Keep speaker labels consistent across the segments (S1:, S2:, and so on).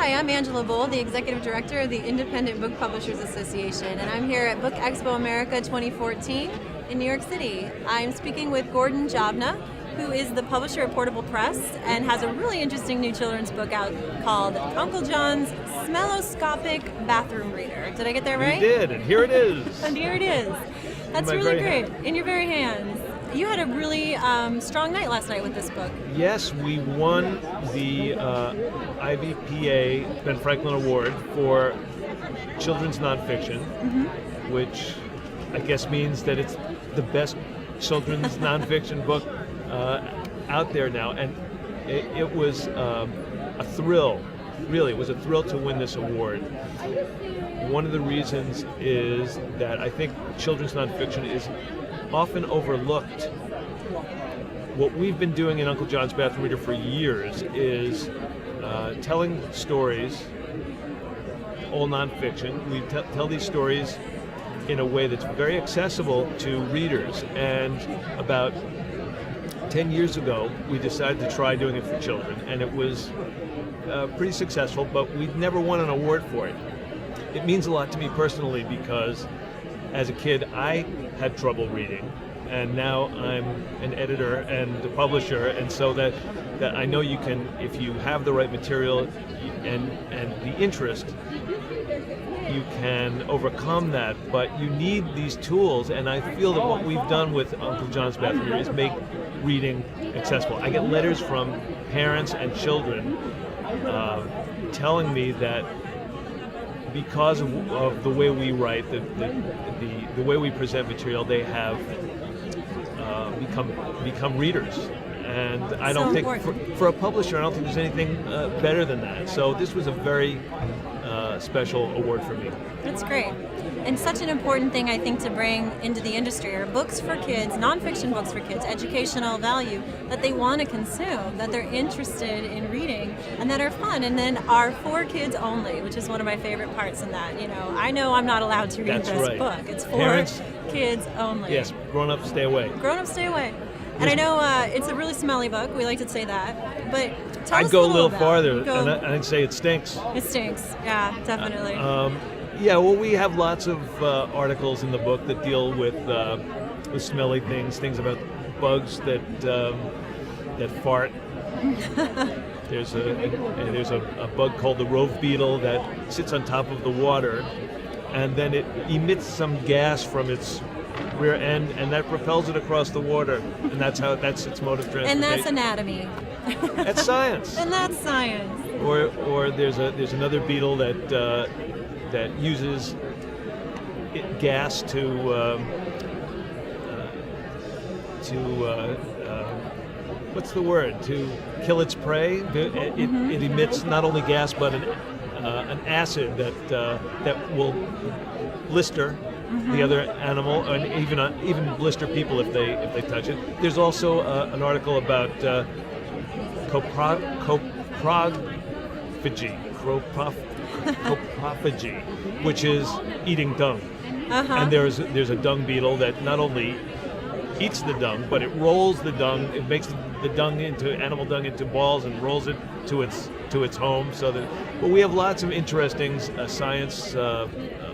S1: Hi, I'm Angela Bole, the Executive Director of the Independent Book Publishers Association, and I'm here at Book Expo America 2014 in New York City. I'm speaking with Gordon Javna, who is the publisher of Portable Press and has a really interesting new children's book out called Uncle John's Smell-O-Scopic Bathroom Reader. Did I get that right?
S2: You did, and here it is.
S1: And here it is. That's really great. In your very hands. You had a really strong night last night with this book.
S2: Yes, we won the IBPA Ben Franklin Award for children's nonfiction, which I guess means that it's the best children's nonfiction book out there now. And it was a thrill, really. It was a thrill to win this award. One of the reasons is that I think children's nonfiction is often overlooked. What we've been doing in Uncle John's Bathroom Reader for years is telling stories, all nonfiction. We tell these stories in a way that's very accessible to readers. And about 10 years ago, we decided to try doing it for children, and it was pretty successful, but we never won an award for it. It means a lot to me personally because as a kid, I had trouble reading, and now I'm an editor and a publisher, and so that I know you can, if you have the right material and the interest, you can overcome that. But you need these tools, and I feel that what we've done with Uncle John's Bathroom Reader is make reading accessible. I get letters from parents and children telling me that because of the way we write, the way we present material, they have become readers. And I don't think, for a publisher, I don't think there's anything better than that. So this was a very special award for me.
S1: That's great. And such an important thing, I think, to bring into the industry are books for kids, nonfiction books for kids, educational value, that they want to consume, that they're interested in reading, and that are fun, and then are for kids only, which is one of my favorite parts in that. You know I'm not allowed to read this book. It's for Parents, kids only.
S2: Yes, grown-ups stay away.
S1: Grown-ups stay away. And I know it's a really smelly book. We like to say that. But tell us
S2: I'd go a little
S1: about
S2: farther, and I'd say it stinks.
S1: It stinks. Yeah, definitely.
S2: Yeah, well, we have lots of articles in the book that deal with smelly things about bugs that fart. There's a bug called the rove beetle that sits on top of the water, and then it emits some gas from its rear end, and that propels it across the water, and that's its mode of transportation.
S1: And that's anatomy.
S2: That's science.
S1: And that's science.
S2: Or there's another beetle that uses gas to what's the word? To kill its prey. It emits not only gas but an acid that will blister the other animal, and even blister people if they touch it. There's also an article about coprophagy, which is eating dung. And there's a dung beetle that not only eats the dung, but it rolls the dung. It makes the dung animal dung into balls and rolls it to its home. But we have lots of interesting science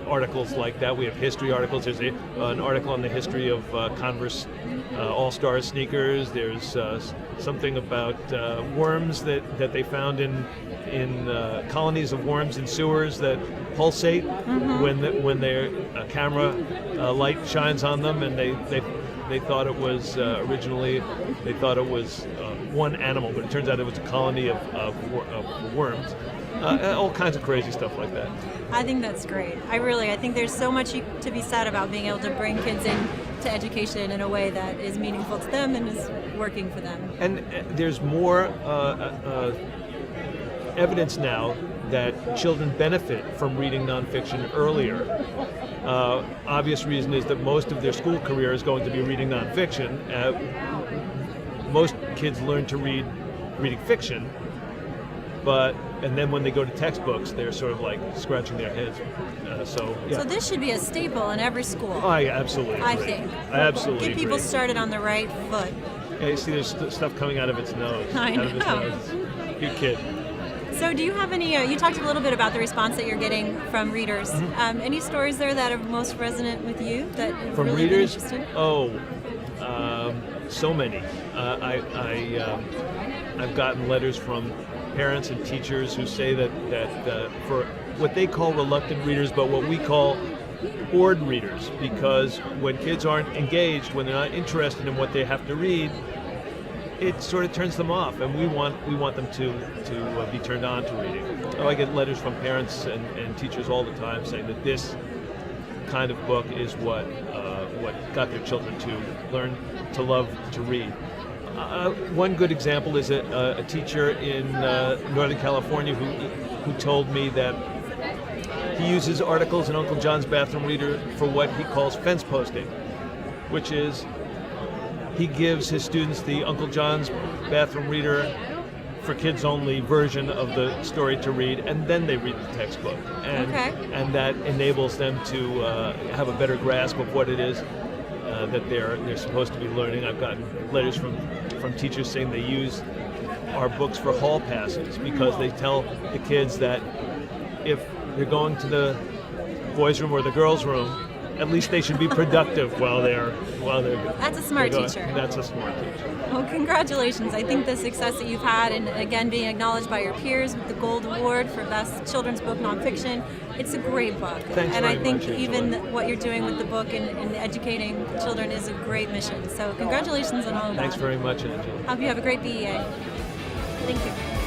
S2: articles like that. We have history articles. There's an article on the history of Converse All-Star sneakers. There's something about worms that they found in colonies of worms in sewers that pulsate when their camera light shines on them, and they thought it was originally one animal, but it turns out it was a colony of worms. All kinds of crazy stuff like that.
S1: I think that's great. I think there's so much to be said about being able to bring kids into education in a way that is meaningful to them and is working for them.
S2: And there's more evidence now that children benefit from reading nonfiction earlier. Obvious reason is that most of their school career is going to be reading nonfiction. Most kids learn to read reading fiction, and then when they go to textbooks, they're sort of like scratching their heads. So
S1: this should be a staple in every school.
S2: I absolutely agree.
S1: I think.
S2: I absolutely
S1: Get people started on the right foot.
S2: Yeah, you see there's stuff coming out of its nose.
S1: I know.
S2: Out of its nose. Cute kid.
S1: So do you have any, you talked a little bit about the response that you're getting from readers. Any stories there that are most resonant with you that have
S2: From
S1: really
S2: readers?
S1: been interested?
S2: So many. I've gotten letters from parents and teachers who say that for what they call reluctant readers, but what we call bored readers, because when kids aren't engaged, when they're not interested in what they have to read, it sort of turns them off, and we want them to be turned on to reading. Oh, I get letters from parents and teachers all the time saying that this kind of book is what got their children to learn to love to read. One good example is a teacher in Northern California who told me that he uses articles in Uncle John's Bathroom Reader for what he calls fence posting, which is he gives his students the Uncle John's Bathroom Reader for kids only version of the story to read, and then they read the textbook. And that enables them to have a better grasp of what it is that they're supposed to be learning. I've gotten letters from teachers saying they use our books for hall passes because they tell the kids that if they're going to the boys' room or the girls' room, at least they should be productive while they're.
S1: That's a smart teacher.
S2: That's a smart teacher.
S1: Well, congratulations. I think the success that you've had, and again being acknowledged by your peers with the Gold Award for Best Children's Book Nonfiction, it's a great book.
S2: Thanks
S1: and
S2: very
S1: I think
S2: much,
S1: even what you're doing with the book and educating children is a great mission. So congratulations on all of that.
S2: Thanks very much, Angela.
S1: Hope you have a great BEA. Thank you.